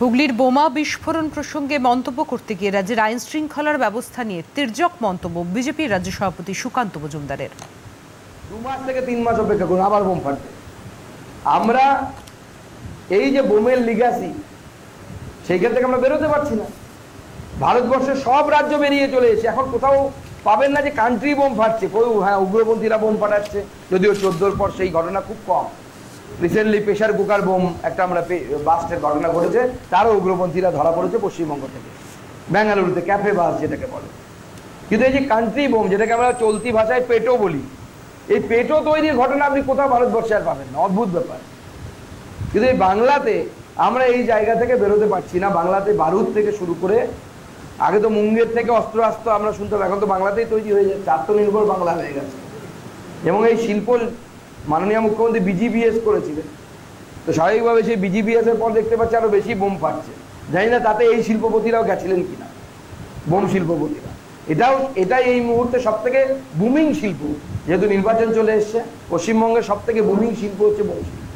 হুগলির বোমা বিস্ফোরণ প্রসঙ্গে মন্তব্য করতে গিয়ে রাজ্যের আইন শৃঙ্খলার ব্যবস্থা নিয়ে তির্যক মন্তব্য বিজেপির রাজ্য সভাপতি সুকান্ত মজুমদারের। 2 মাস থেকে 3 মাস অপেক্ষা করুন, আবার বোম ফাটবে। আমরা এই যে বোমের লিগাসি, সেইখান থেকে আমরা বেরোতে পারছি না। ভারতবর্ষের সব রাজ্য বেরিয়ে চলে এসেছে, এখন কোথাও পাবেন না যে কান্ট্রি বোম ফাটছে। হ্যাঁ, উগ্রপন্থীরা বোম ফাটাচ্ছে, যদিও 14-র পর সেই ঘটনা খুব কম। রিসেন্টলি প্রেশার কুকার বোম একটা আমরা বাস্টের ঘটনা ঘটেছে, তারও উগ্রপন্থীরা ধরা পড়েছে পশ্চিমবঙ্গ থেকে, বেঙ্গালুরুতে ক্যাফে বাস যেটাকে বলে। কিন্তু এই যে কান্ট্রি বোম, যেটাকে আমরা চলতি ভাষায় পেটো বলি, এই পেটো তৈরির ঘটনা আপনি কোথাও ভারতবর্ষে আর পাবেন না। অদ্ভুত ব্যাপার। কিন্তু এই বাংলাতে আমরা এই জায়গা থেকে বেরোতে পারছি না। বাংলাতে বারুদ থেকে শুরু করে, আগে তো মুঙ্গের থেকে অস্ত্র আসতো আমরা শুনতাম, এখন তো বাংলাতেই তৈরি হয়ে যাচ্ছে, আত্মনির্ভর বাংলা হয়ে গেছে। এবং এই শিল্প মাননীয় মুখ্যমন্ত্রী বিজিবিএস করেছিলেন, তো স্বাভাবিকভাবে সেই বিজিবিএস এর পর দেখতে পাচ্ছি আরো বেশি বোম ফাটছে। জানি না তাতে এই শিল্পপতিরাও গেছিলেন কিনা, বোম শিল্পপতিরা। এটাই এই মুহূর্তে সব থেকে বুমিং শিল্প, যেহেতু নির্বাচন চলে এসছে, পশ্চিমবঙ্গের সব থেকে বুমিং শিল্প হচ্ছে বোম শিল্প।